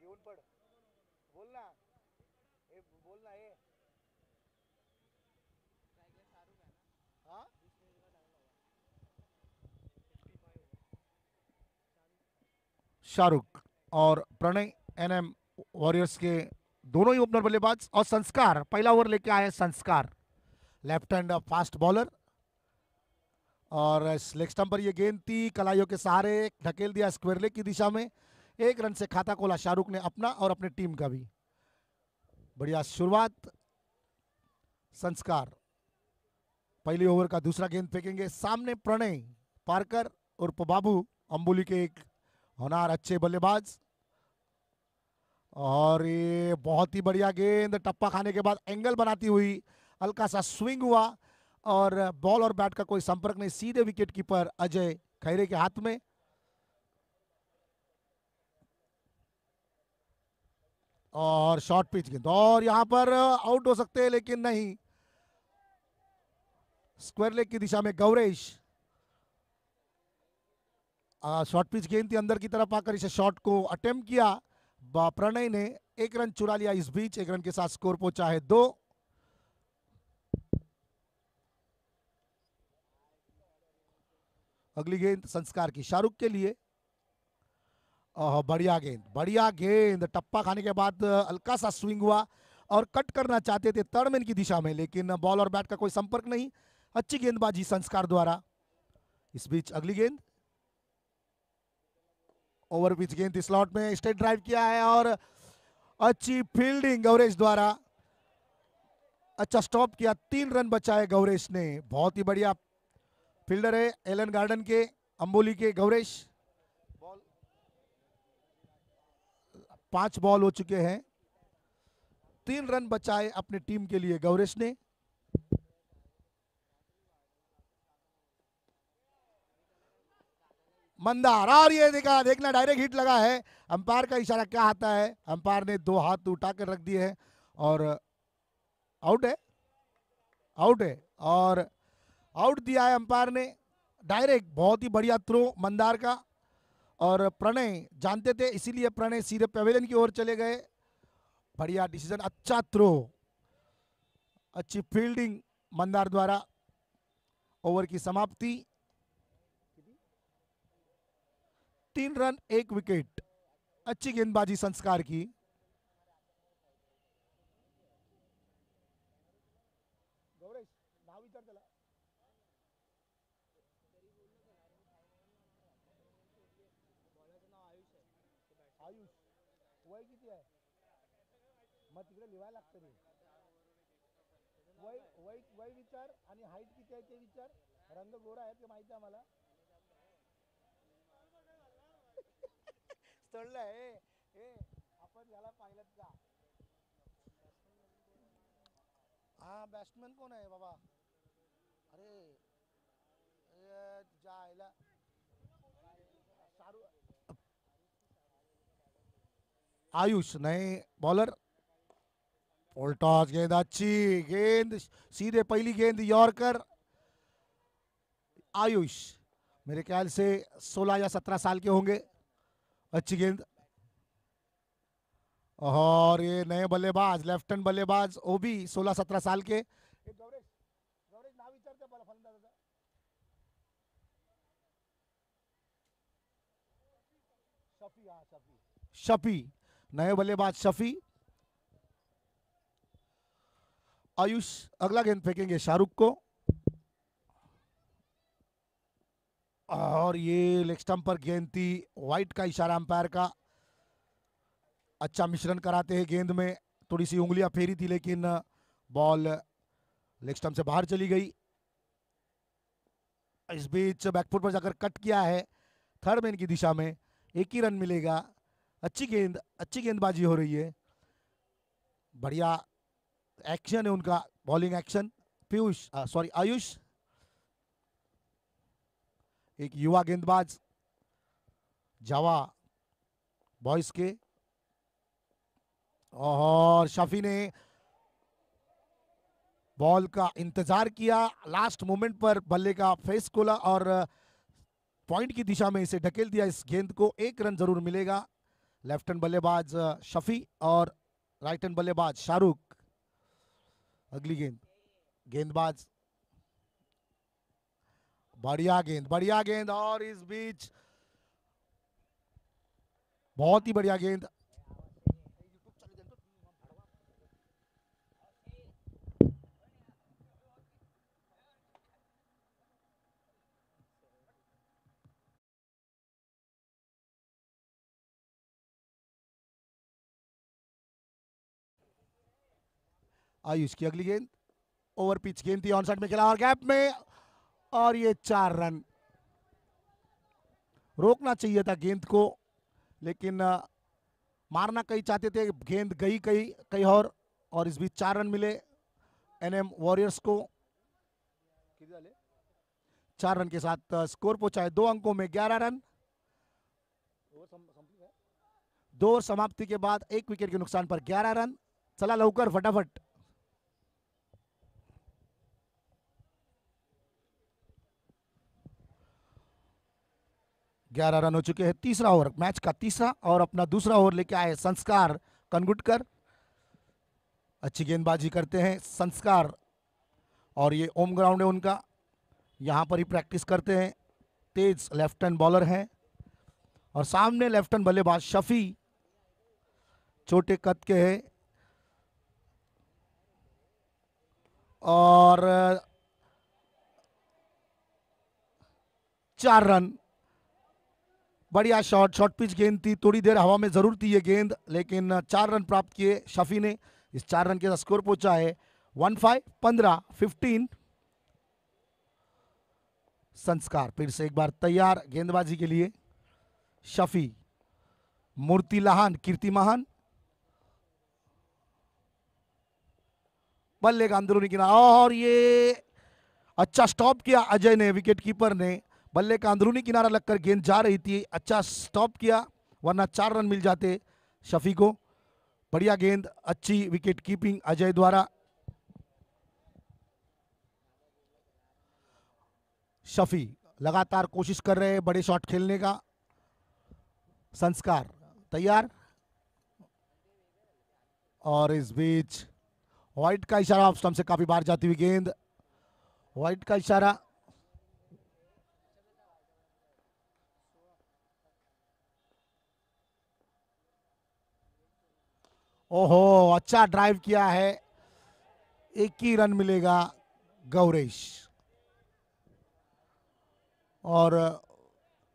घेऊन पड. बोल ना. ए बोल ना. ए हा. शाहरुख और प्रणय एनएम वॉरियर्स के दोनों ही ओपनर बल्लेबाज. और संस्कार पहला ओवर लेके आए संस्कार, लेफ्ट हैंड फास्ट बॉलर. और लेग स्टंप पर ये गेंद थी, कलाइयों के सहारे ढकेल दिया स्क्वायर लेग की दिशा में. एक रन से खाता खोला शाहरुख ने अपना और अपने टीम का भी. बढ़िया शुरुआत. संस्कार पहले ओवर का दूसरा गेंद फेंकेंगे. सामने प्रणय पारकर उर्फ बाबू अंबुली के एक होनार अच्छे बल्लेबाज. और ये बहुत ही बढ़िया गेंद, टप्पा खाने के बाद एंगल बनाती हुई हल्का सा स्विंग हुआ और बॉल और बैट का कोई संपर्क नहीं, सीधे विकेट कीपर अजय खैरे के हाथ में. और शॉर्ट पिच गेंद और यहां पर आउट हो सकते हैं लेकिन नहीं. स्क्वायर लेग की दिशा में गौरेश. शॉर्ट पिच गेंद थी अंदर की तरफ आकर इसे शॉट को अटेम्प्ट किया प्रणय ने. एक रन चुरा लिया इस बीच. एक रन के साथ स्कोर पहुंचा है 2. अगली गेंद संस्कार की शाहरुख के लिए. बढ़िया गेंद, बढ़िया गेंद. टप्पा खाने के बाद हल्का सा स्विंग हुआ और कट करना चाहते थे थर्ड मैन की दिशा में लेकिन बॉल और बैट का कोई संपर्क नहीं. अच्छी गेंदबाजी संस्कार द्वारा. इस बीच अगली गेंद ओवर पिच गेंद स्लॉट में स्ट्रेट ड्राइव किया है और अच्छी फील्डिंग गौरेश द्वारा. अच्छा स्टॉप किया. 3 रन बचाए गौरेश ने. बहुत ही बढ़िया फील्डर है एलन गार्डन के अंबोली के गौरेश. 5 बॉल हो चुके हैं. 3 रन बचाए अपने टीम के लिए गौरेश ने. मंदार और ये देखना डायरेक्ट हिट लगा है. अंपायर का इशारा क्या आता है. अंपायर ने 2 हाथ उठाकर रख दिए हैं और आउट है. आउट है और आउट दिया है अंपायर ने डायरेक्ट. बहुत ही बढ़िया थ्रो मंदार का. और प्रणय जानते थे इसीलिए प्रणय सीधे पवेलियन की ओर चले गए. बढ़िया डिसीजन, अच्छा थ्रो, अच्छी फील्डिंग मंदार द्वारा. ओवर की समाप्ति. 3 रन 1 विकेट. अच्छी गेंदबाजी संस्कार की. आयुष वय किती आहे. मग तिकडे लिहायला लागतं रे. वय वय वय विचार आणि हाईट किती आहे ते विचार. रंग गोरा आहे ते माहिती आहे मला. स्थळलं आहे. ए आपण याला पाहिलं का. हा बॅट्समॅन कोण आहे बाबा. अरे तुझ्या आईला शाहरुख. आयुष नए बॉलर. टॉस गेंद, अच्छी गेंद, सीधे पहली गेंद यॉर्कर. आयुष मेरे ख्याल से 16 या 17 साल के होंगे. अच्छी गेंद. और ये नए बल्लेबाज लेफ्ट हैंड बल्लेबाज वो भी 16-17 साल के. शफी नए बल्लेबाज शफी. आयुष अगला गेंद फेंकेंगे शाहरुख को. और ये लेग स्टंप पर गेंद थी. वाइट का इशारा अंपायर का. अच्छा मिश्रण कराते हैं गेंद में. थोड़ी सी उंगलियां फेरी थी लेकिन बॉल लेग स्टंप से बाहर चली गई. इस बीच बैकफुट पर जाकर कट किया है थर्ड मैन की दिशा में. एक ही रन मिलेगा. अच्छी गेंद, अच्छी गेंदबाजी हो रही है. बढ़िया एक्शन है उनका, bowling action. Piyush sorry Ayush एक युवा गेंदबाज जावा बॉयज के. और शफी ने बॉल का इंतजार किया. लास्ट मोमेंट पर बल्ले का फेस खोला और पॉइंट की दिशा में इसे ढकेल दिया. इस गेंद को 1 रन जरूर मिलेगा. लेफ्ट हैंड बल्लेबाज शफी और राइट हैंड बल्लेबाज शाहरुख। अगली गेंद, गेंदबाज, बढ़िया गेंद और इस बीच बहुत ही बढ़िया गेंद। आयुष की अगली गेंद, ओवर पिच गेंद थी, ऑन साइड में खेला और गैप में, और ये 4 रन। रोकना चाहिए था गेंद को, लेकिन मारना कहीं चाहते थे, गेंद गई कहीं कहीं और इस बीच 4 रन मिले एनएम वॉरियर्स को। 4 रन के साथ स्कोर पहुंचाए 2 अंकों में 11 रन। 2 ओवर समाप्ति के बाद 1 विकेट के नुकसान पर 11 रन। चला लवकर फटाफट। 11 रन हो चुके हैं। तीसरा ओवर, मैच का तीसरा और अपना दूसरा ओवर लेके आए संस्कार कनगुटकर। अच्छी गेंदबाजी करते हैं संस्कार, और ये होम ग्राउंड है उनका, यहाँ पर ही प्रैक्टिस करते हैं। तेज लेफ्ट हैंड बॉलर हैं और सामने लेफ्ट हैंड बल्लेबाज शफी, छोटे कद के हैं और 4 रन। बढ़िया शॉर्ट पिच गेंद थी, थोड़ी देर हवा में जरूर थी ये गेंद, लेकिन 4 रन प्राप्त किए शफी ने। इस 4 रन के साथ स्कोर पहुंचा है 15 संस्कार फिर से एक बार तैयार गेंदबाजी के लिए। शफी, मूर्ति लहान, कीर्ति महान, बल्ले का अंदरूनी किनारा, और ये अच्छा स्टॉप किया अजय ने, विकेट कीपर ने। बल्ले का अंदरूनी किनारा लगकर गेंद जा रही थी, अच्छा स्टॉप किया, वरना 4 रन मिल जाते शफी को। बढ़िया गेंद, अच्छी विकेट कीपिंग अजय द्वारा। शफी लगातार कोशिश कर रहे हैं बड़े शॉट खेलने का। संस्कार तैयार, और इस बीच व्हाइट का इशारा, ऑफ स्टंप से काफी बार जाती हुई गेंद, व्हाइट का इशारा। ओहो, अच्छा ड्राइव किया है, 1 ही रन मिलेगा गौरेश। और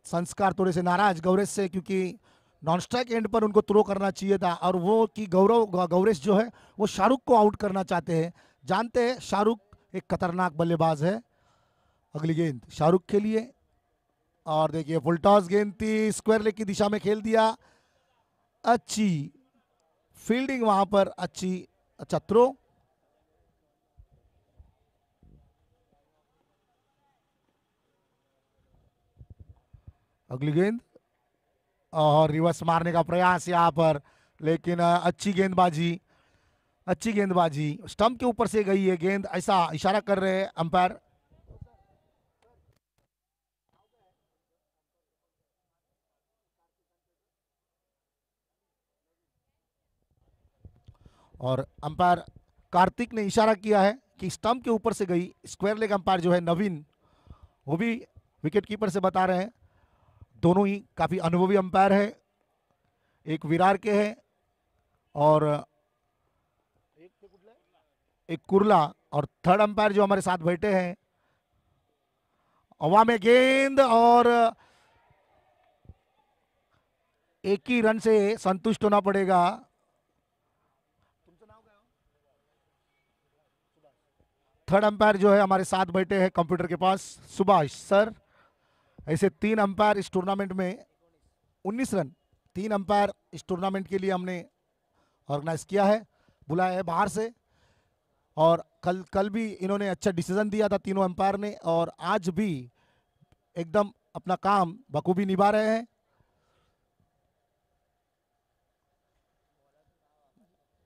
संस्कार थोड़े से नाराज गौरेश से, क्योंकि नॉन स्ट्राइक एंड पर उनको थ्रो करना चाहिए था, और वो कि गौरेश जो है वो शाहरुख को आउट करना चाहते हैं। जानते हैं शाहरुख एक खतरनाक बल्लेबाज है। अगली गेंद शाहरुख के लिए, और देखिए फुल टॉस गेंद थी, स्क्वायर लेग की दिशा में खेल दिया। अच्छी फील्डिंग वहां पर, अच्छा थ्रो। अगली गेंद, और रिवर्स मारने का प्रयास यहां पर, लेकिन अच्छी गेंदबाजी स्टंप के ऊपर से गई है गेंद, ऐसा इशारा कर रहे हैं अंपायर। और अंपायर कार्तिक ने इशारा किया है कि स्टंप के ऊपर से गई। स्क्वायर लेग अंपायर जो है नवीन, वो भी विकेट कीपर से बता रहे हैं। दोनों ही काफी अनुभवी अंपायर है, एक विरार के हैं और एक कुर्ला, और थर्ड अंपायर जो हमारे साथ बैठे हैं। हवा में गेंद, और 1 ही रन से संतुष्ट होना पड़ेगा। थर्ड अंपायर जो है हमारे साथ बैठे हैं कंप्यूटर के पास, सुभाष सर। ऐसे 3 अंपायर इस टूर्नामेंट में, 19 रन 3 अंपायर इस टूर्नामेंट के लिए हमने ऑर्गेनाइज किया है, बुलाया है बाहर से। और कल कल भी इन्होंने अच्छा डिसीजन दिया था तीनों अंपायर ने, और आज भी एकदम अपना काम बखूबी निभा रहे हैं।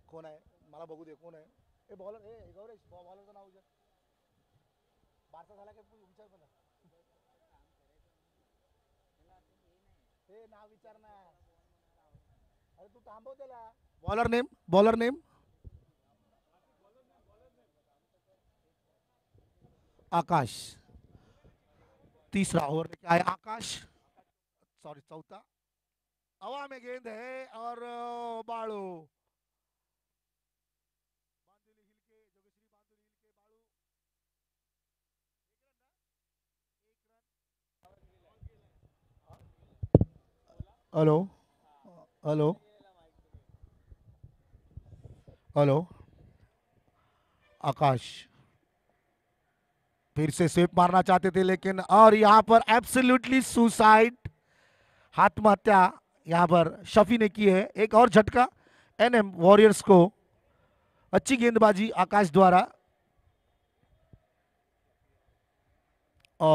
कौन है मला बघू दे, कौन है ए बॉलर, ए गौरेश बॉलरचं नाव विचार, बारसा झाला की विचार मला, हे नाव विचार ना, बॉलर नेम आकाश। तीसरा ओवर लेके आए आकाश, सॉरी चौथा। हवा में गेंद है और बाड़ू हेलो हेलो हेलो आकाश फिर से स्वीप मारना चाहते थे लेकिन, और यहां पर एब्सोल्युटली सुसाइड, आत्महत्या यहां पर शफी ने की है। एक और झटका एनएम वॉरियर्स को, अच्छी गेंदबाजी आकाश द्वारा। ओ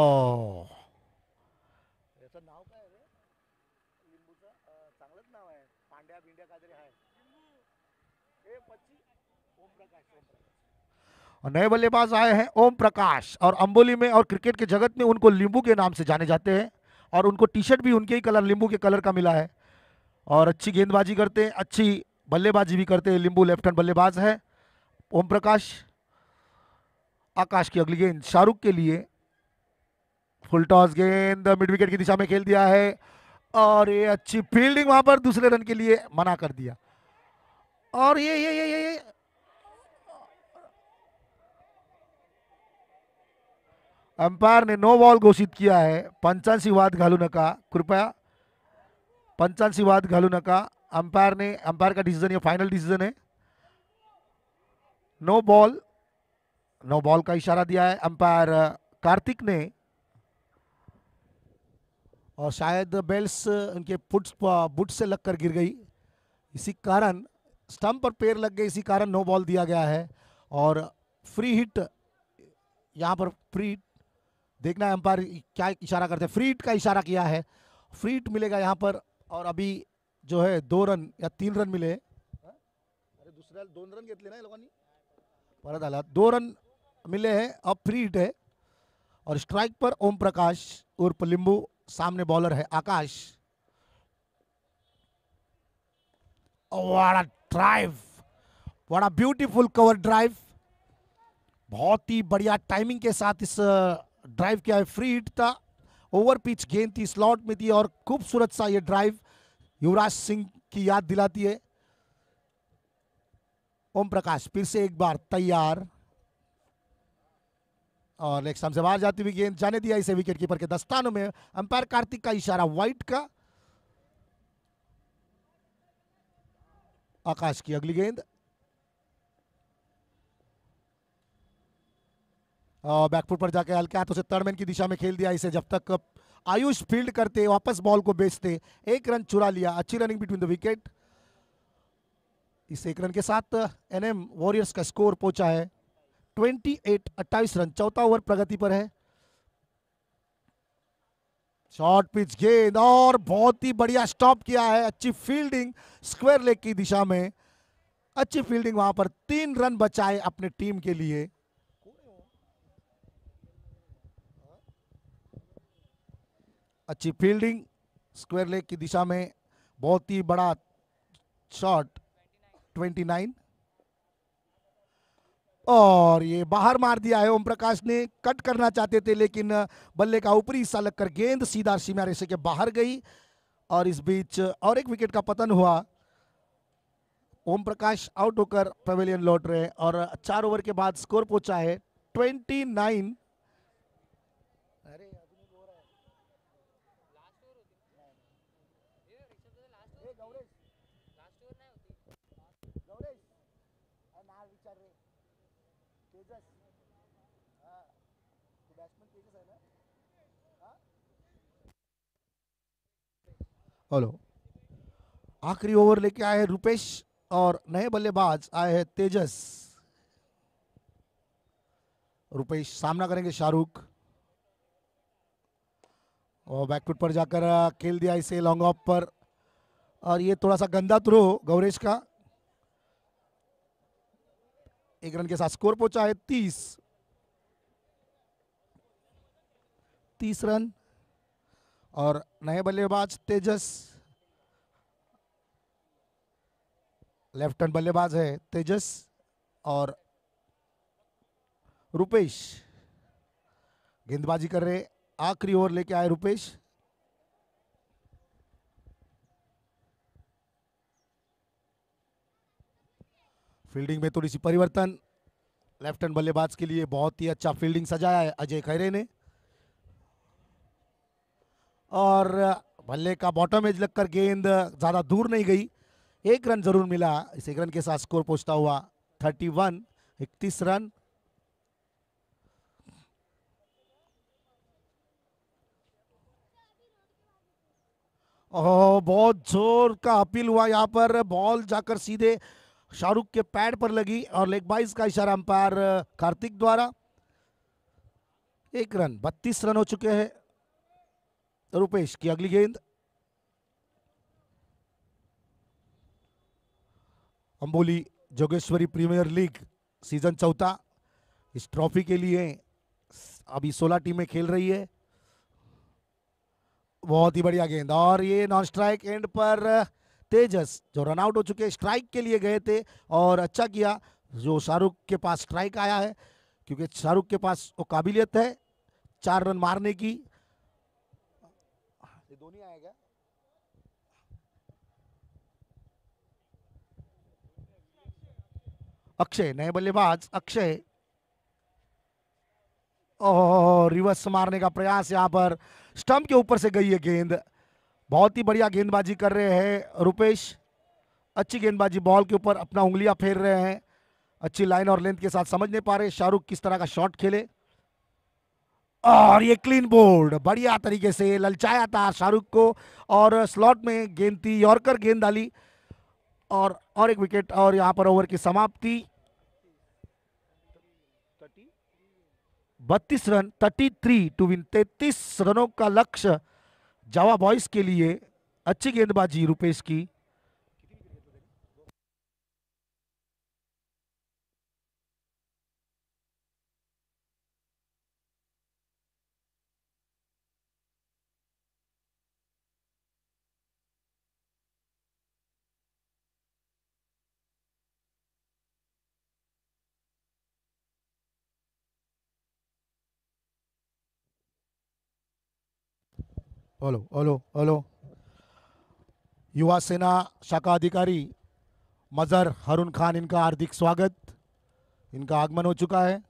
याचं नाव काय रे लिंबूचं? चांगलंच नाव आहे, पांड्या बिंड्या काहीतरी आहे। ए पच्ची ओम प्रकाश, ओम प्रकाश। और नए बल्लेबाज आए हैं ओम प्रकाश, और अंबोली में और क्रिकेट के जगत में उनको लिंबू के नाम से जाने जाते हैं, और उनको टी शर्ट भी उनके ही कलर, लिंबू के कलर का मिला है। और अच्छी गेंदबाजी करते हैं, अच्छी बल्लेबाजी भी करते हैं, लिंबू लेफ्ट हैंड बल्लेबाज है ओम प्रकाश। आकाश की अगली गेंद शाहरुख के लिए, फुल टॉस गेंद मिड विकेट की दिशा में खेल दिया है, और ये अच्छी फील्डिंग वहां पर दूसरे रन के लिए मना कर दिया। और ये अंपायर ने नो बॉल घोषित किया है। पंचांशी वाद घालू नका कृपया, पंचांशी वाद घालू नका। अंपायर का डिसीजन, ये फाइनल डिसीजन है। नो बॉल, नो बॉल का इशारा दिया है अंपायर कार्तिक ने, और शायद बेल्स उनके बुट से लगकर गिर गई, इसी कारण स्टंप पर पैर लग गए, इसी कारण नो बॉल दिया गया है। और फ्री हिट, यहां पर फ्री हिट देखना है अंपायर क्या इशारा करते हैं। फ्री हिट का इशारा किया है, फ्री हिट मिलेगा यहां पर। और अभी जो है 2 रन या 3 रन मिले, अरे दुसऱ्या 2 रन घेतले ना या लोकांनी, परत आला 2 रन मिले हैं, अब फ्री हिट है। और स्ट्राइक पर ओम प्रकाश उर्फ लिंबू, सामने बॉलर है Akash. What a drive, what a beautiful cover drive, बहुत ही बढ़िया टाइमिंग के साथ इस ड्राइव किया है। फ्री हिट था, ओवर पिच गेंद थी, स्लॉट में थी, और खूबसूरत सा ये ड्राइव युवराज सिंह की याद दिलाती है। ओम प्रकाश फिर से एक बार तैयार, और लेग स्टंप से बाहर जाती हुई गेंद जाने दिया इसे विकेट कीपर के दस्तानों में। अंपायर कार्तिक का इशारा व्हाइट का। आकाश की अगली गेंद, बैकफुट पर जाकर हल्के हाथों से थर्ड मैन की दिशा में खेल दिया इसे। जब तक आयुष फील्ड करते, वापस बॉल को बेचते, 1 रन चुरा लिया। अच्छी रनिंग बिटवीन द विकेट। इस 1 रन के साथ एनएम वॉरियर्स का स्कोर पहुंचा है 28 रन। चौथा ओवर प्रगति पर है। शॉर्ट पिच गेंद, और बहुत ही बढ़िया स्टॉप किया है, अच्छी फील्डिंग स्क्वायर लेग की दिशा में, अच्छी फील्डिंग वहां पर। 3 रन बचाए अपने टीम के लिए। अच्छी फील्डिंग स्क्वायर लेग की दिशा में, बहुत ही बड़ा शॉट 29, और ये बाहर मार दिया है। ओम प्रकाश ने कट करना चाहते थे, लेकिन बल्ले का ऊपरी हिस्सा लगकर गेंद सीधा सीमा रेसे के बाहर गई, और इस बीच और एक विकेट का पतन हुआ। ओम प्रकाश आउट होकर पवेलियन लौट रहे हैं, और 4 ओवर के बाद स्कोर पहुंचा है 29। हेलो, आखिरी ओवर लेके आए हैं रुपेश, और नए बल्लेबाज आए हैं तेजस। रुपेश सामना करेंगे शाहरुख, और बैकफुट पर जाकर खेल दिया इसे लॉन्ग ऑफ पर, और ये थोड़ा सा गंदा थ्रो गौरेश का। 1 रन के साथ स्कोर पहुंचा है 30 रन। और नए बल्लेबाज तेजस, लेफ्ट हैंड बल्लेबाज है तेजस और रुपेश गेंदबाजी कर रहे। आखिरी ओवर लेके आए रुपेश। फील्डिंग में थोड़ी सी परिवर्तन। लेफ्ट हैंड बल्लेबाज के लिए बहुत ही अच्छा फील्डिंग सजाया है अजय खैरे ने। और बल्ले का बॉटम एज लगकर गेंद ज्यादा दूर नहीं गई। एक रन जरूर मिला। इस एक रन के साथ स्कोर पहुंचता हुआ 31 रन। ओह, बहुत जोर का अपील हुआ यहाँ पर। बॉल जाकर सीधे शाहरुख के पैड पर लगी और लेग बाइज का इशारा अंपायर कार्तिक द्वारा। एक रन, 32 रन हो चुके हैं। रुपेश की अगली गेंद। Amboli Jogeshwari premier league season चौथा। इस ट्रॉफी के लिए अभी 16 टीमें खेल रही है। बहुत ही बढ़िया गेंद और ये नॉन स्ट्राइक एंड पर तेजस जो रन आउट हो चुके स्ट्राइक के लिए गए थे और अच्छा किया जो शाहरुख के पास स्ट्राइक आया है, क्योंकि शाहरुख के पास वो काबिलियत है 4 रन मारने की। ये धोनी आएगा। अक्षय नए बल्लेबाज अक्षय। और रिवर्स मारने का प्रयास यहाँ पर स्टंप के ऊपर से गई है गेंद। बहुत ही बढ़िया गेंदबाजी कर रहे हैं रुपेश। अच्छी गेंदबाजी, बॉल के ऊपर अपना उंगलियां फेर रहे हैं। अच्छी लाइन और लेंथ के साथ समझ नहीं पा रहे शाहरुख किस तरह का शॉट खेले। और ये क्लीन बोल्ड बढ़िया तरीके से ललचाया था शाहरुख को और स्लॉट में गेंद थी, यॉर्कर गेंद डाली और एक विकेट। और यहां पर ओवर की समाप्ति। 32 रन, 33 टू विन। 33 रनों का लक्ष्य जावा बॉयज के लिए। अच्छी गेंदबाजी रुपेश की। Hello hello hello. युवा सेना शाखा अधिकारी मजहर हारून खान, इनका हार्दिक स्वागत। इनका आगमन हो चुका है।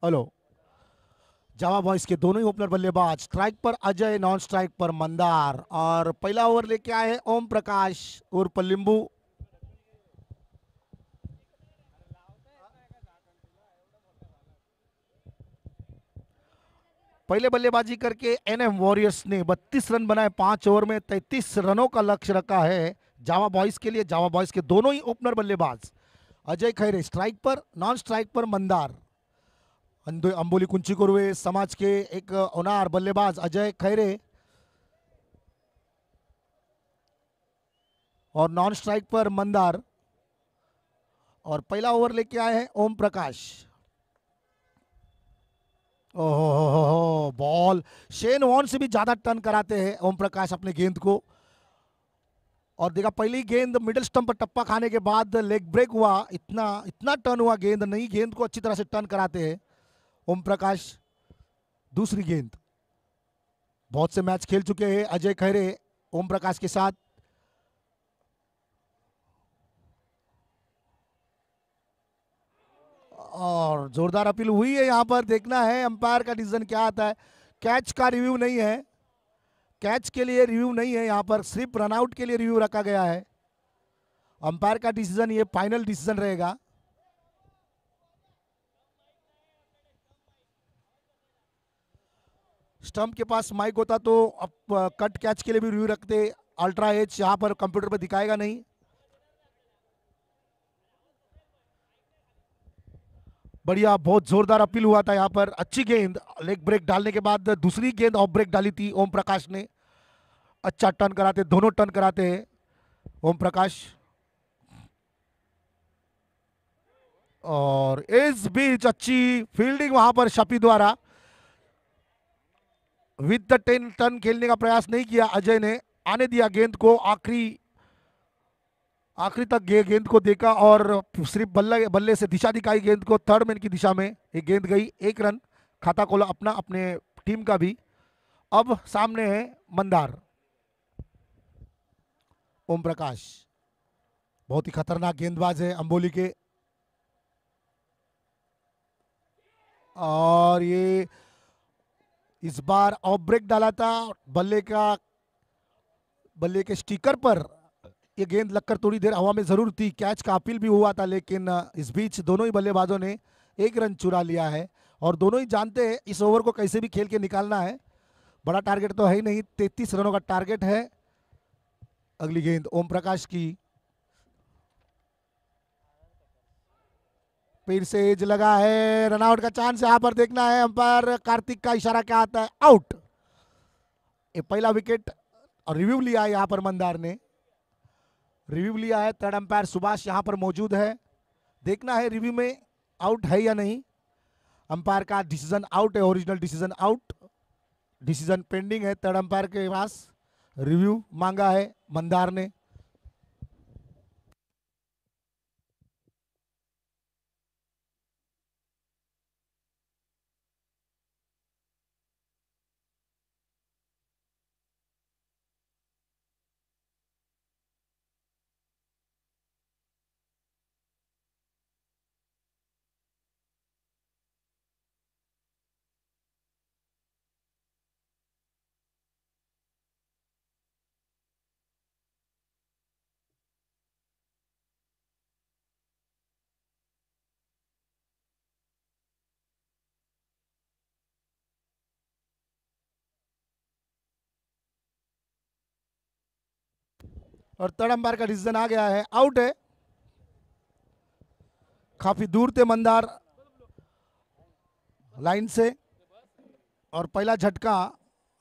हेलो। जावा बॉयज के दोनों ही ओपनर बल्लेबाज, स्ट्राइक पर अजय, नॉन स्ट्राइक पर मंदार। और पहला ओवर लेके आए हैं ओम प्रकाश उर्फ लिंबू। पहले बल्लेबाजी करके एनएम वॉरियर्स ने 32 रन बनाए 5 ओवर में। 33 रनों का लक्ष्य रखा है जावा बॉयज के लिए। जावा बॉयज के दोनों ही ओपनर बल्लेबाज अजय खैरे स्ट्राइक पर, नॉन स्ट्राइक पर मंदार। अंबोली कुंची कुर्वे समाज के एक ओनार बल्लेबाज अजय खैरे और नॉन स्ट्राइक पर मंदार। और पहला ओवर लेके आए हैं ओम प्रकाश। ओहो बॉल, शेन वॉर्न से भी ज्यादा टर्न कराते हैं ओम प्रकाश अपने गेंद को। और देखा पहली गेंद मिडिल स्टंप पर टप्पा खाने के बाद लेग ब्रेक हुआ, इतना इतना टर्न हुआ गेंद, नई गेंद को अच्छी तरह से टर्न कराते हैं ओम प्रकाश। दूसरी गेंद, बहुत से मैच खेल चुके हैं अजय खैरे ओम प्रकाश के साथ। और जोरदार अपील हुई है, यहाँ पर देखना है अंपायर का डिसीजन क्या आता है। कैच का रिव्यू नहीं है, कैच के लिए रिव्यू नहीं है, यहाँ पर सिर्फ रनआउट के लिए रिव्यू रखा गया है। अंपायर का डिसीजन ये फाइनल डिसीजन रहेगा। स्टंप के पास माइक होता तो अब कट कैच के लिए भी रिव्यू रखते। अल्ट्रा एज यहाँ पर कंप्यूटर पर दिखाएगा नहीं। बढ़िया, बहुत जोरदार अपील हुआ था यहाँ पर, अच्छी गेंद लेग ब्रेक डालने के बाद दूसरी गेंद ऑफ ब्रेक डाली थी ओम प्रकाश ने। अच्छा टर्न कराते, दोनों टर्न कराते हैं ओम प्रकाश। और इस बीच अच्छी फील्डिंग वहां पर शपी द्वारा, विद द 10 टर्न खेलने का प्रयास नहीं किया अजय ने, आने दिया गेंद को, आखिरी आखिरी तक गेंद को देखा और सिर्फ बल्ले बल्ले से दिशा दिखाई गेंद को, थर्ड मैन की दिशा में एक गेंद गई, एक रन खाता खोला अपना, अपने टीम का भी। अब सामने है मंदार। ओम प्रकाश बहुत ही खतरनाक गेंदबाज है अंबोली के। और ये इस बार ऑफ ब्रेक डाला था, बल्ले का, बल्ले के स्टिकर पर ये गेंद लगकर थोड़ी देर हवा में जरूर थी। कैच का अपील भी हुआ था, लेकिन इस बीच दोनों ही बल्लेबाजों ने एक रन चुरा लिया है। और दोनों ही जानते हैं इस ओवर को कैसे भी खेल के निकालना है, बड़ा टारगेट तो है ही नहीं, 33 रनों का टारगेट है। अगली गेंद ओम प्रकाश की, फिर से एज लगा है, रनआउट का चांस यहाँ पर देखना है अंपायर कार्तिक का इशारा क्या आता है, आउट। ये पहला विकेट। और रिव्यू लिया है यहाँ पर मंदार ने, रिव्यू लिया है, थर्ड अंपायर सुभाष यहाँ पर मौजूद है। देखना है रिव्यू में आउट है या नहीं। अंपायर का डिसीजन आउट है, original decision out, decision pending है थर्ड अंपायर के पास। रिव्यू मांगा है मंदार ने। और थर्ड अंपायर का डिसीजन आ गया है, आउट है। काफी दूर थे मंदार लाइन से, और पहला झटका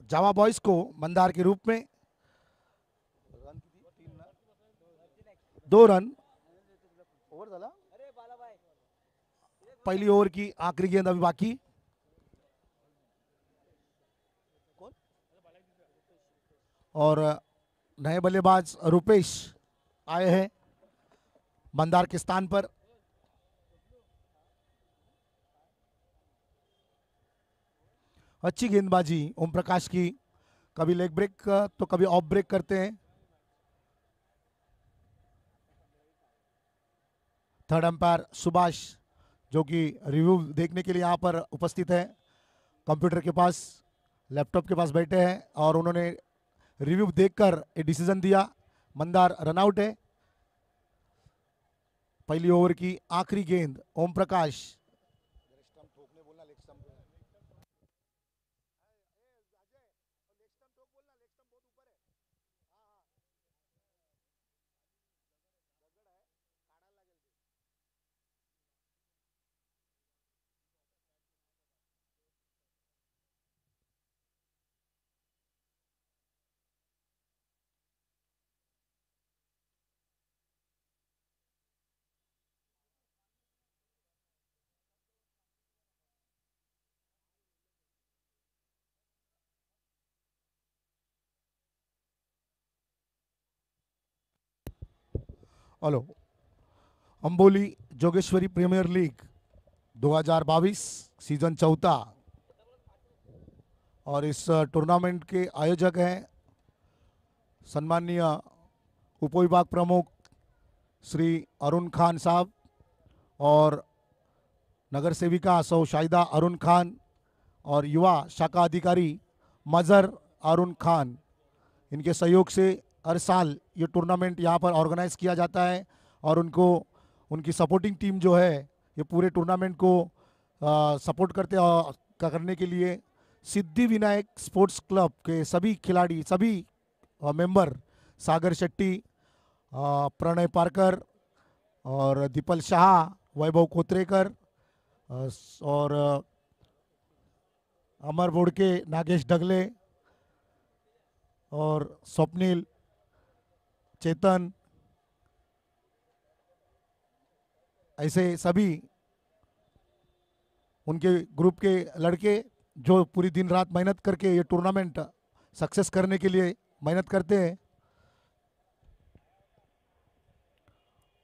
जावा बॉयज को मंदार के रूप में। 2 रन, पहली ओवर की आखिरी गेंद अभी बाकी। और नए बल्लेबाज रुपेश आए हैं मंदार के स्थान पर। अच्छी गेंदबाजी ओम प्रकाश की, कभी लेग ब्रेक तो कभी ऑफ ब्रेक करते हैं। थर्ड अंपायर सुभाष जो कि रिव्यू देखने के लिए यहाँ पर उपस्थित है, कंप्यूटर के पास, लैपटॉप के पास बैठे हैं, और उन्होंने रिव्यू देखकर ये डिसीजन दिया। मंदार रनआउट है। पहली ओवर की आखिरी गेंद Om Prakash, hello. Amboli Jogeshwari premier league 2022 season चौथा, और इस टूर्नामेंट के आयोजक हैं सम्माननीय उपविभाग प्रमुख श्री अरुण खान साहब और नगर सेविका सौ शाहिदा अरुण खान और युवा शाखा अधिकारी मजहर अरुण खान। इनके सहयोग से हर साल ये टूर्नामेंट यहाँ पर ऑर्गेनाइज किया जाता है, और उनकी सपोर्टिंग टीम जो है ये पूरे टूर्नामेंट को सपोर्ट करने के लिए सिद्धि विनायक स्पोर्ट्स क्लब के सभी खिलाड़ी, सभी मेंबर, सागर शेट्टी, प्रणय पारकर और दीपल शाह, वैभव कोत्रेकर और अमर बोड़के, नागेश डगले और स्वप्निल, चेतन, ऐसे सभी उनके ग्रुप के लड़के जो पूरी दिन रात मेहनत करके ये टूर्नामेंट सक्सेस करने के लिए मेहनत करते हैं।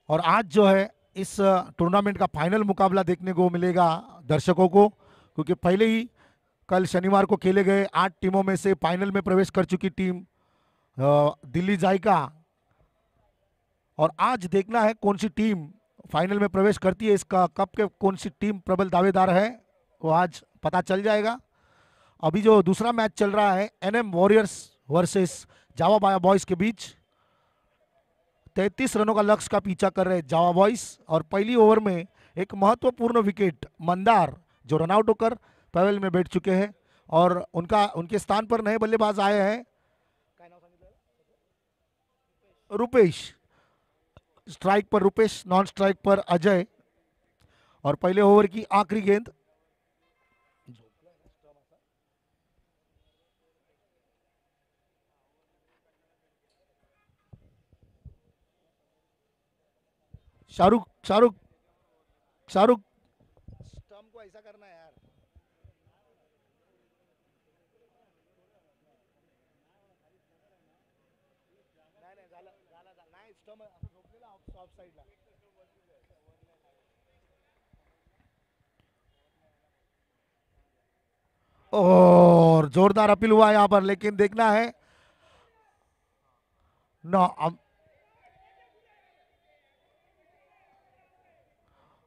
और आज जो है इस टूर्नामेंट का फाइनल मुकाबला देखने को मिलेगा दर्शकों को, क्योंकि पहले ही कल शनिवार को खेले गए 8 टीमों में से फाइनल में प्रवेश कर चुकी टीम दिल्ली जायका, और आज देखना है कौन सी टीम फाइनल में प्रवेश करती है। इसका कप के कौन सी टीम प्रबल दावेदार है वो आज पता चल जाएगा। अभी जो दूसरा मैच चल रहा है एनएम वॉरियर्स वर्सेस जावा बॉयज के बीच, 33 रनों का लक्ष्य का पीछा कर रहे जावा बॉयज, और पहली ओवर में एक महत्वपूर्ण विकेट मंदार जो रनआउट होकर पवेल में बैठ चुके हैं, और उनके स्थान पर नए बल्लेबाज आए हैं रुपेश। स्ट्राइक पर रुपेश, नॉन स्ट्राइक पर अजय, और पहले ओवर की आखिरी गेंद शाहरुख शाहरुख शाहरुख स्टंप को ऐसा करना है यार। नाही स्टंप असं झोपलेला ऑफ साइडला। और जोरदार अपील हुआ यहाँ पर, लेकिन देखना है ना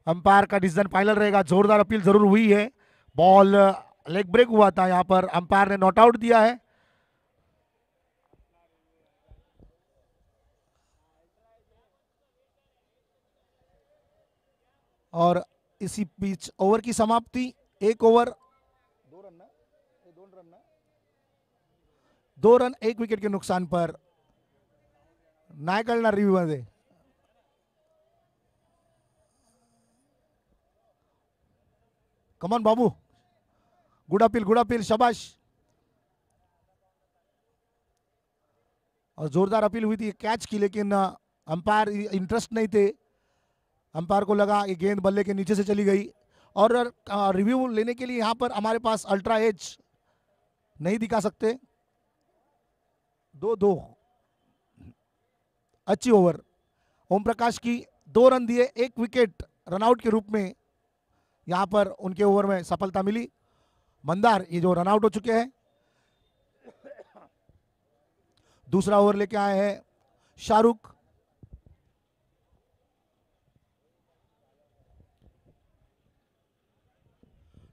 अंपायर का डिसीजन फाइनल रहेगा। जोरदार अपील जरूर हुई है, बॉल लेग ब्रेक हुआ था, यहाँ पर अंपायर ने नॉट आउट दिया है। और इसी बीच ओवर की समाप्ति, एक ओवर 2 रन 1 विकेट के नुकसान पर। नाही कळणार रिव्ह्यू मध्ये। कमॉन बाबू, गुड अपील, शाबाश। और जोरदार अपील हुई थी, कैच की, लेकिन अंपायर इंटरेस्ट नहीं थे। अंपायर को लगा ये गेंद बल्ले के नीचे से चली गई। और रिव्यू लेने के लिए यहाँ पर हमारे पास अल्ट्रा एज नहीं दिखा सकते। 2-2 अच्छी ओवर। ओम प्रकाश की 2 रन दिए, 1 विकेट रनआउट के रूप में यहाँ पर उनके ओवर में सफलता मिली। मंदार ये जो रनआउट हो चुके हैं, दूसरा ओवर लेके आए हैं शाहरुख।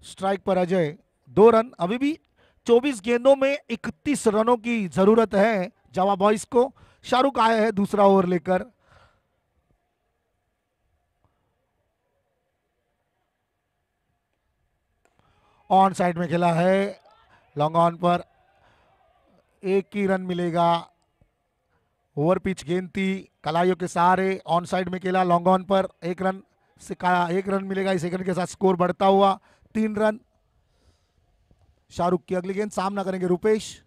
स्ट्राइक पर अजय, 2 रन। अभी भी 24 गेंदों में 31 रनों की जरूरत है जावा बॉयज को। शाहरुख आए हैं दूसरा ओवर लेकर। ऑन साइड में खेला है, लॉन्ग ऑन पर 1 ही रन मिलेगा। ओवर पिच गेंद थी, कलाइयों के सहारे ऑन साइड में खेला, लॉन्ग ऑन पर 1 रन से 1 रन मिलेगा। इस 1 रन के साथ स्कोर बढ़ता हुआ 3 रन। शाहरुख की अगली गेंद सामना करेंगे रुपेश।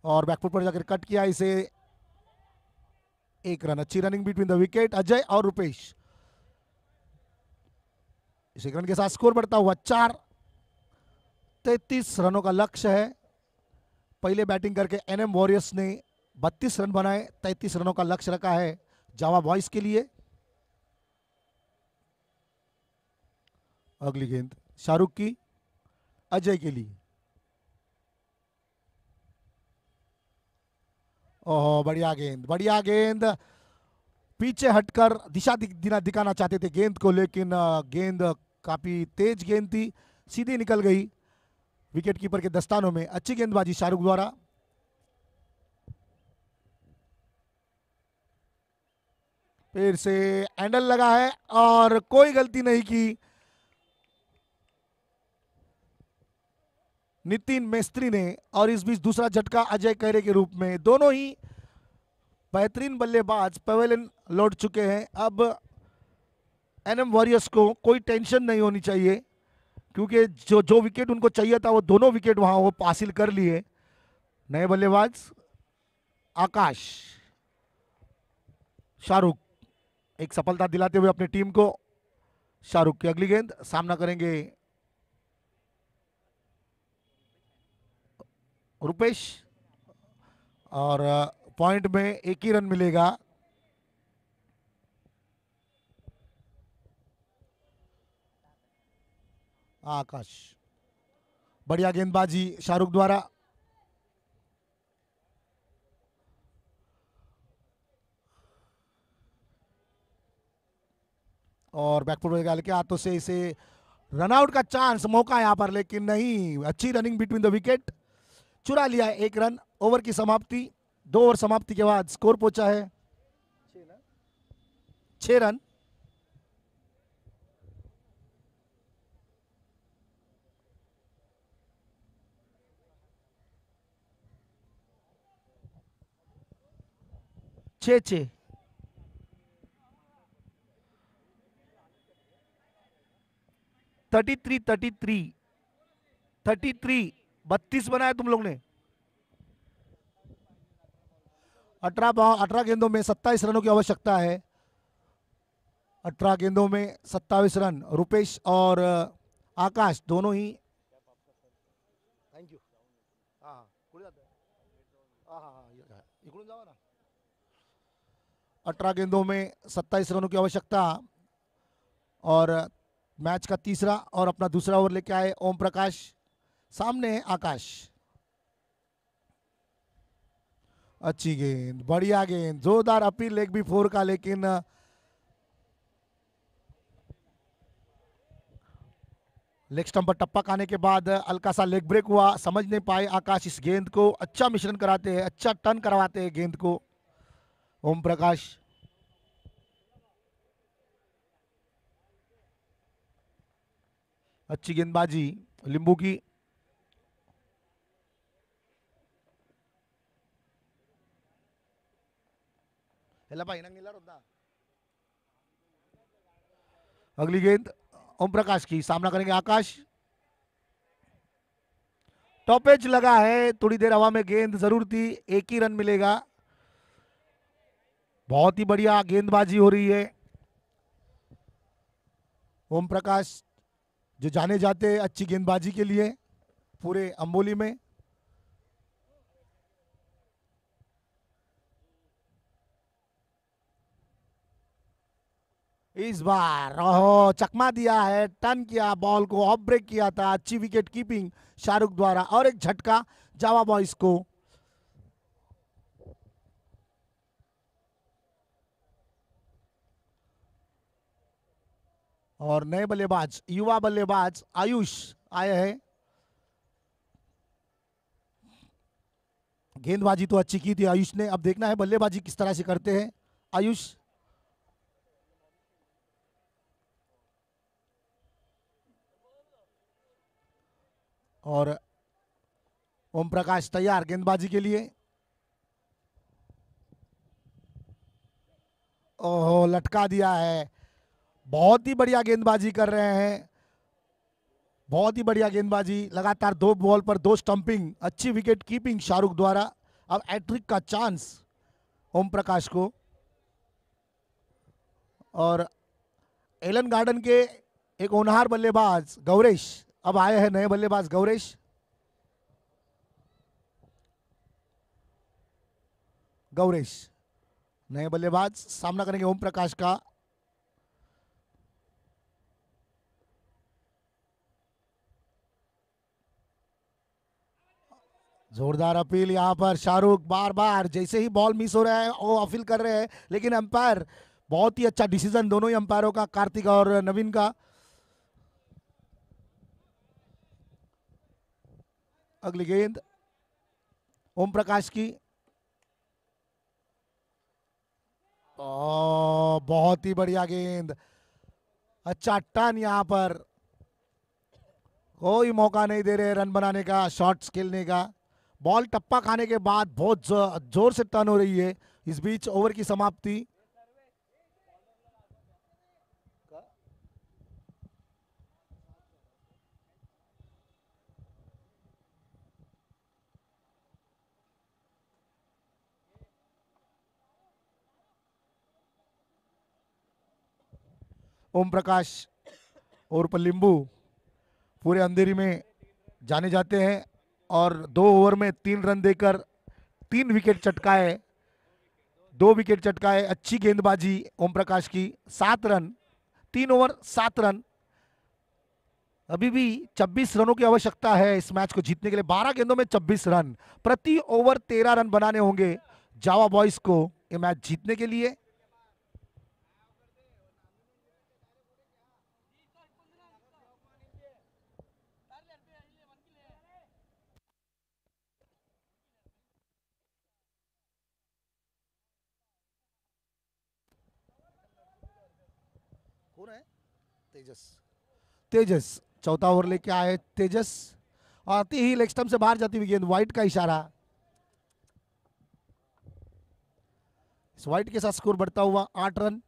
और बैकफुट पर जाकर कट किया इसे, 1 रन। अच्छी running between the wicket, Ajay और रुपेश। इस 1 रन के साथ स्कोर बढ़ता हुआ 4। 33 रनों का लक्ष्य है पहले बैटिंग करके एनएम वॉरियर्स ने 32 रन बनाए, 33 रनों का लक्ष्य रखा है जावा बॉयज के लिए। अगली गेंद शाहरुख की अजय के लिए। ओह बढ़िया गेंद, बढ़िया गेंद। पीछे हटकर दिशा दिखाना चाहते थे गेंद को, लेकिन गेंद काफी तेज गेंद थी, सीधी निकल गई विकेट कीपर के दस्तानों में। अच्छी गेंदबाजी शाहरुख द्वारा। फिर से हैंडल लगा है और कोई गलती नहीं की नितिन मेस्त्री ने, और इस बीच दूसरा झटका अजय खैरे के रूप में। दोनों ही बेहतरीन बल्लेबाज पवेलियन लौट चुके हैं। अब एनएम वॉरियर्स को कोई टेंशन नहीं होनी चाहिए, क्योंकि जो जो विकेट उनको चाहिए था वो दोनों विकेट वहां वो हासिल कर लिए। नए बल्लेबाज आकाश, शाहरुख एक सफलता दिलाते हुए अपनी टीम को। शाहरुख की अगली गेंद, सामना करेंगे रुपेश, और पॉइंट में एक ही रन मिलेगा। आकाश, बढ़िया गेंदबाजी शाहरुख द्वारा। और बैकफुट बॉल के हाथों से इसे रनआउट का चांस, मौका यहां पर, लेकिन नहीं। अच्छी रनिंग बिटवीन द विकेट, चुरा लिया एक रन। ओवर की समाप्ति, 2 ओवर समाप्ति के बाद स्कोर पहुंचा है 6 रन। छे 32 बनाया तुम लोग ने। 18 गेंदों में 27 रनों की आवश्यकता है। 18 गेंदों में 27 रन। रुपेश और आकाश दोनों ही। Thank you. 18 गेंदों में 27 रनों की आवश्यकता, और मैच का तीसरा और अपना दूसरा ओवर लेके आए ओम प्रकाश। सामने है आकाश। अच्छी गेंद, बढ़िया गेंद, जोरदार अपील लेग भी 4 का, लेकिन लेग स्टंप पर टप्पा खाने के बाद हल्का सा लेग ब्रेक हुआ, समझ नहीं पाए आकाश इस गेंद को। अच्छा मिश्रण कराते हैं, अच्छा टर्न करवाते हैं गेंद को ओम प्रकाश। अच्छी गेंदबाजी लिंबू की। अगली गेंद ओम प्रकाश की, सामना करेंगे आकाश। टॉपेज लगा है, थोड़ी देर हवा में गेंद जरूर थी, एक ही रन मिलेगा। बहुत ही बढ़िया गेंदबाजी हो रही है। ओम प्रकाश जो जाने जाते हैं अच्छी गेंदबाजी के लिए पूरे अंबोली में। इस बार ओहो चकमा दिया है, टर्न किया, बॉल को ऑफ ब्रेक किया था। अच्छी विकेट कीपिंग शाहरुख द्वारा, और एक झटका जावा बॉयज को। और नए बल्लेबाज, युवा बल्लेबाज आयुष आए हैं। गेंदबाजी तो अच्छी की थी आयुष ने, अब देखना है बल्लेबाजी किस तरह से करते हैं आयुष। और ओम प्रकाश तैयार गेंदबाजी के लिए। ओहो लटका दिया है। बहुत ही बढ़िया गेंदबाजी कर रहे हैं, बहुत ही बढ़िया गेंदबाजी। लगातार 2 बॉल पर 2 स्टंपिंग, अच्छी विकेट कीपिंग शाहरुख द्वारा। अब हैट्रिक का चांस ओम प्रकाश को। और एलन गार्डन के एक होनहार बल्लेबाज गौरेश अब आए हैं, नए बल्लेबाज गौरेश। गौरेश नए बल्लेबाज सामना करेंगे ओम प्रकाश का। जोरदार अपील यहां पर शाहरुख, बार बार जैसे ही बॉल मिस हो रहा है वो अपील कर रहे हैं, लेकिन अंपायर बहुत ही अच्छा डिसीजन दोनों ही अंपायरों का, कार्तिक और नवीन का। अगली गेंद ओम प्रकाश की। बहुत ही बढ़िया गेंद, अच्छा टर्न, यहां पर कोई मौका नहीं दे रहे रन बनाने का, शॉट्स खेलने का। बॉल टप्पा खाने के बाद बहुत जोर से टर्न हो रही है। इस बीच ओवर की समाप्ति। ओम प्रकाश और लिंबू पूरे अंधेरी में जाने जाते हैं और 2 ओवर में 3 रन देकर 3 विकेट चटकाए, 2 विकेट चटकाए। अच्छी गेंदबाजी ओम प्रकाश की। 7 रन, 3 ओवर 7 रन। अभी भी 26 रनों की आवश्यकता है इस मैच को जीतने के लिए। 12 गेंदों में 26 रन, प्रति ओवर 13 रन बनाने होंगे जावा बॉयज को ये मैच जीतने के लिए। कौन है? तेजस। तेजस चौथा ओवर लेके आए तेजस। आती ही लेग स्टंप से बाहर जाती हुई गेंद, वाइट का इशारा। इस वाइट के साथ स्कोर बढ़ता हुआ 8 रन।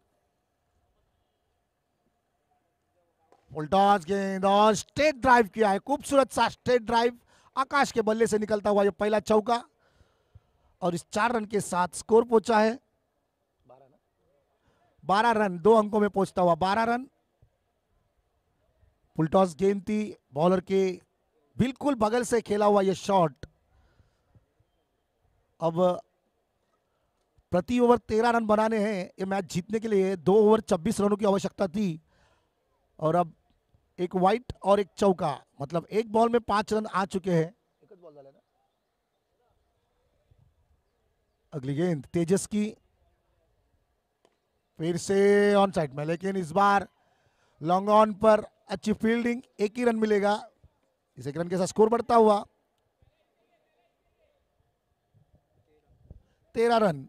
फुलटॉस गेंद और स्ट्रेट ड्राइव किया है, खूबसूरत सा स्ट्रेट ड्राइव आकाश के बल्ले से निकलता हुआ ये पहला चौका। और इस 4 रन के साथ स्कोर पहुंचा है 12 रन, 2 अंकों में पहुंचता हुआ 12 रन। फुलटॉस गेंद थी, बॉलर के बिल्कुल बगल से खेला हुआ यह शॉट। अब प्रति ओवर 13 रन बनाने हैं ये मैच जीतने के लिए। 2 ओवर 26 रनों की आवश्यकता थी और अब एक वाइट और एक चौका, मतलब एक बॉल में 5 रन आ चुके हैं। अगली गेंद तेजस की, फिर से ऑन साइड में, लेकिन इस बार लॉन्ग ऑन पर अच्छी फील्डिंग, 1 ही रन मिलेगा। इस 1 रन के साथ स्कोर बढ़ता हुआ 13 रन।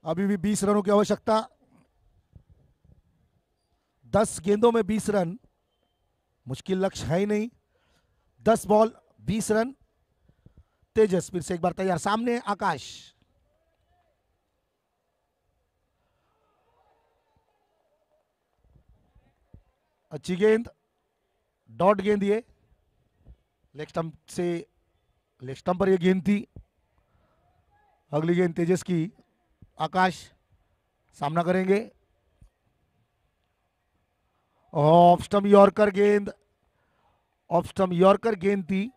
अभी भी 20 रनों की आवश्यकता। 10 गेंदों में 20 रन मुश्किल लक्ष्य है ही नहीं। 10 बॉल 20 रन। तेजस फिर से एक बार तैयार, सामने आकाश। अच्छी गेंद, डॉट गेंद, ये लेग स्टंप से, लेग स्टंप पर ये गेंद थी। अगली गेंद तेजस की, आकाश सामना करेंगे। ऑफ स्टंप यॉर्कर गेंद, ऑफ स्टंप यॉर्कर गेंद थी।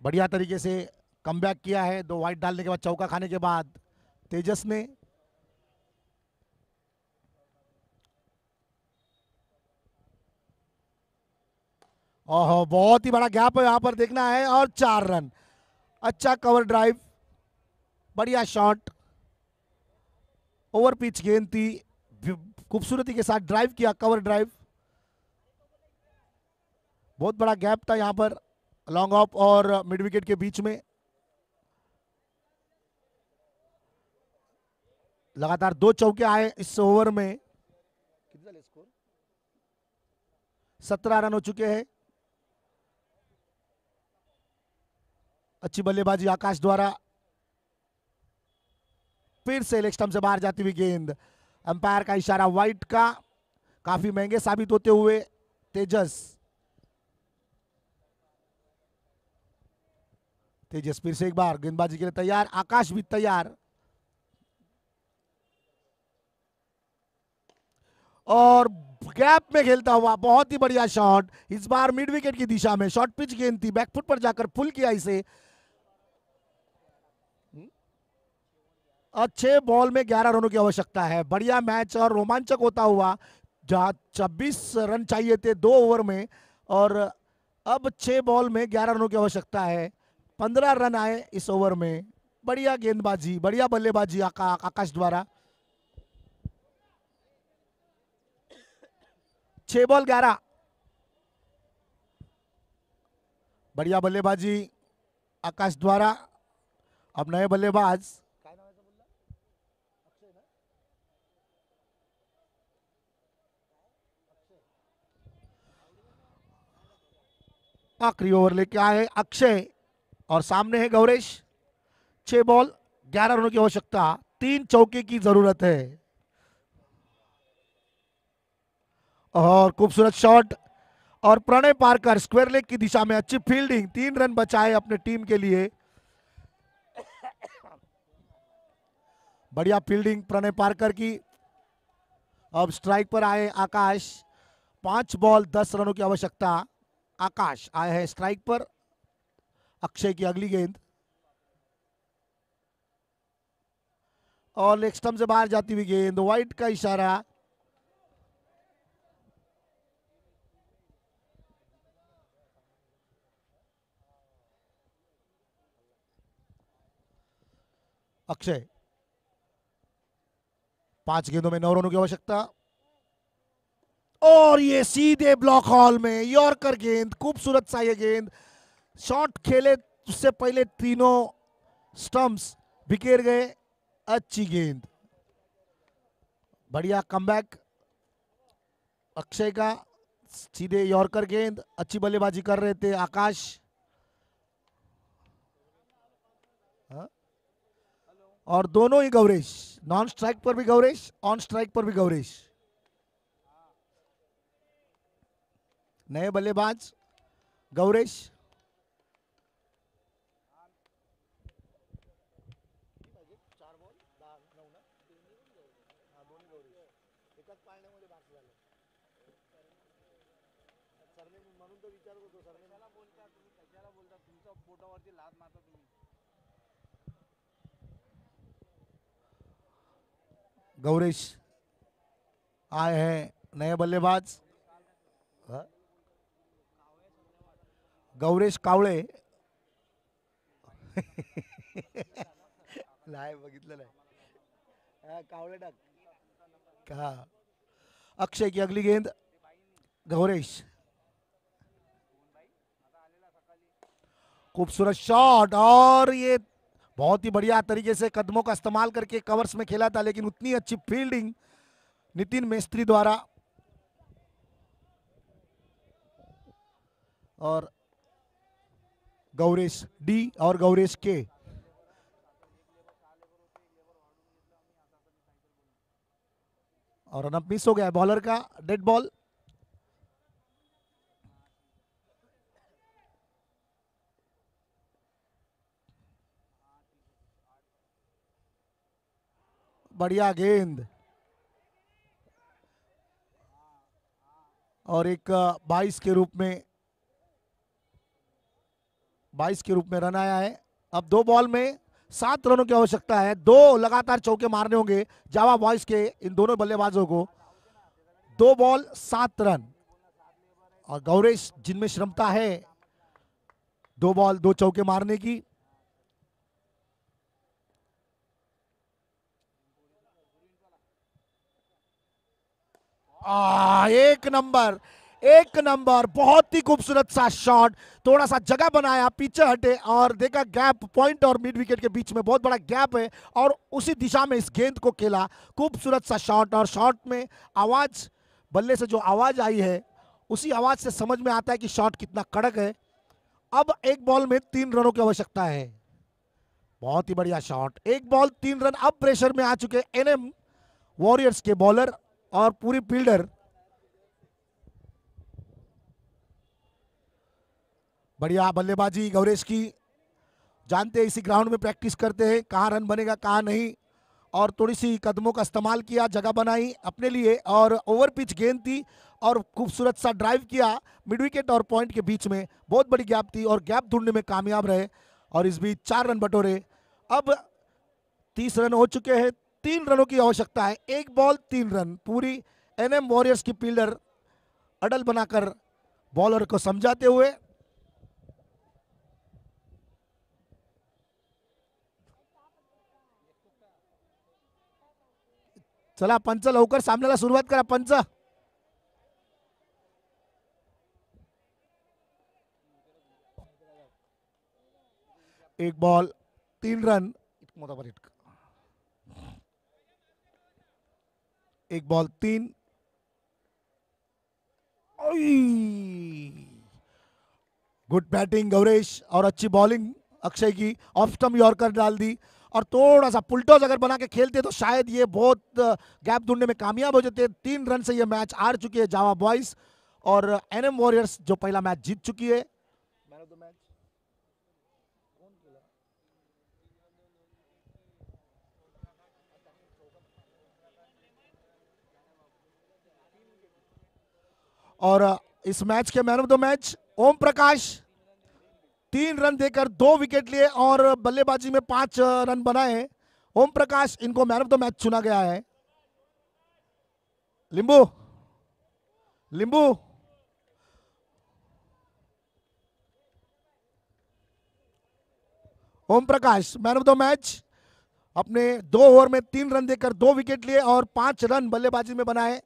बढ़िया तरीके से कमबैक किया है 2 वाइड डालने के बाद, चौका खाने के बाद तेजस ने। ओहो, बहुत ही बड़ा गैप है यहां पर, देखना है। और 4 रन, अच्छा कवर ड्राइव, बढ़िया शॉट, ओवर पिच गेंद थी, खूबसूरती के साथ ड्राइव किया, कवर ड्राइव। बहुत बड़ा गैप था यहां पर लॉन्ग ऑफ और मिड विकेट के बीच में। लगातार 2 चौके आए इस ओवर में। 17 रन हो चुके हैं। अच्छी बल्लेबाजी आकाश द्वारा। फिर से लेग स्टंप से बाहर जाती हुई गेंद, अंपायर का इशारा वाइट का, काफी महंगे साबित होते हुए तेजस। तेजस फिर से एक बार गेंदबाजी के लिए तैयार, आकाश भी तैयार। और गैप में खेलता हुआ बहुत ही बढ़िया शॉट, इस बार मिड विकेट की दिशा में। शॉर्ट पिच गेंद थी, बैकफुट पर जाकर पुल किया इसे। अच्छे बॉल में 11 रनों की आवश्यकता है। बढ़िया मैच और रोमांचक होता हुआ, जहां 26 रन चाहिए थे 2 ओवर में, और अब 6 बॉल में 11 रनों की आवश्यकता है। 15 रन आए इस ओवर में। बढ़िया गेंदबाजी, बढ़िया बल्लेबाजी आकाश द्वारा। 6 बॉल 11। बढ़िया बल्लेबाजी आकाश द्वारा। अब नए बल्लेबाज आखिरी ओवर लेके आए अक्षय, और सामने है गौरेश। 6 बॉल 11 रनों की आवश्यकता, 3 चौके की जरूरत है। और खूबसूरत शॉट, और प्रणय पारकर स्क्वायर लेग की दिशा में अच्छी फील्डिंग, 3 रन बचाए अपने टीम के लिए। बढ़िया फील्डिंग प्रणय पारकर की। अब स्ट्राइक पर आए आकाश। 5 बॉल 10 रनों की आवश्यकता। आकाश आए हैं स्ट्राइक पर। अक्षय की अगली गेंद, और लेग स्टंप से बाहर जाती हुई गेंद, वाइड का इशारा। अक्षय, 5 गेंदों में 9 रनों की आवश्यकता, और ये सीधे ब्लॉक हॉल में यॉर्कर गेंद। खूबसूरत सा ये गेंद, शॉट खेले उससे पहले तीनों स्टंप्स बिखेर गए। अच्छी गेंद, बढ़िया कमबैक अक्षय का। सीधे यॉर्कर गेंद, अच्छी बल्लेबाजी कर रहे थे आकाश। और दोनों ही गौरेश, नॉन स्ट्राइक पर भी गौरेश, ऑन स्ट्राइक पर भी गौरेश। नए बल्लेबाज गौरेश। गौरेश आए हैं नए बल्लेबाज गौरेश कावळे। नाही बघितलं नाही, कावळे टाक हा। अक्षय की अगली गेंद, गौरेश। खूबसूरत शॉट, और ये बहुत ही बढ़िया तरीके से कदमों का इस्तेमाल करके कवर्स में खेला था, लेकिन उतनी अच्छी फील्डिंग नितिन मेस्त्री द्वारा। और गौरेश डी और गौरेश के। और रनअप मिस हो गया बॉलर का, डेड बॉल। बढ़िया गेंद, और एक 22 के रूप में 22 के रूप में रन आया है। अब 2 बॉल में 7 रनों की आवश्यकता है। 2 लगातार चौके मारने होंगे जावा बॉयज के इन दोनों बल्लेबाजों को। 2 बॉल 7 रन, और गौरेश जिनमें क्षमता है 2 बॉल 2 चौके मारने की। एक नंबर, एक नंबर, बहुत ही खूबसूरत सा शॉट। थोड़ा सा जगह बनाया, पीछे हटे और देखा गैप, पॉइंट और मिड विकेट के बीच में बहुत बड़ा गैप है, और उसी दिशा में इस गेंद को खेला। खूबसूरत सा शॉट, और शॉट में आवाज, बल्ले से जो आवाज आई है उसी आवाज से समझ में आता है कि शॉट कितना कड़क है। अब 1 बॉल में 3 रनों की आवश्यकता है। बहुत ही बढ़िया शॉट, 1 बॉल 3 रन। अब प्रेशर में आ चुके एनएम वॉरियर्स के बॉलर और पूरी फील्डर। बढ़िया बल्लेबाजी गौरेश की। जानते हैं इसी ग्राउंड में प्रैक्टिस करते हैं कहाँ रन बनेगा कहाँ नहीं, और थोड़ी सी कदमों का इस्तेमाल किया, जगह बनाई अपने लिए, और ओवर पिच गेंद थी और खूबसूरत सा ड्राइव किया मिड विकेट और पॉइंट के बीच में। बहुत बड़ी गैप थी और गैप ढूंढने में कामयाब रहे, और इस बीच 4 रन बटोरे। अब 30 रन हो चुके हैं, 3 रनों की आवश्यकता है, 1 बॉल 3 रन। पूरी एनएम वॉरियर्स की फील्डर अडल बनाकर बॉलर को समझाते हुए चला पंच लवकर सामन्याला सुरुवात करा पंच। एक बॉल 3 रन, एक बॉल 3। गुड बैटिंग गौरेश और अच्छी बॉलिंग अक्षय की, ऑफ स्टंप यॉर्कर डाल दी और थोड़ा सा पुलटॉस अगर बना के खेलते तो शायद ये बहुत गैप ढूंढने में कामयाब हो जाते। 3 रन से ये मैच हार चुकी है जावा बॉयज और एनएम वॉरियर्स जो पहला मैच जीत चुकी है। मैन ऑफ द मैच और इस मैच के man of the match Om Prakash, 3 run देकर 2 विकेट लिए और बल्लेबाजी में 5 रन बनाए। ओम प्रकाश इनको मैन ऑफ द मैच चुना गया है। लिंबू लिंबू Om Prakash man of the match, अपने 2 ओवर में 3 रन देकर 2 विकेट लिए और 5 रन बल्लेबाजी में बनाए।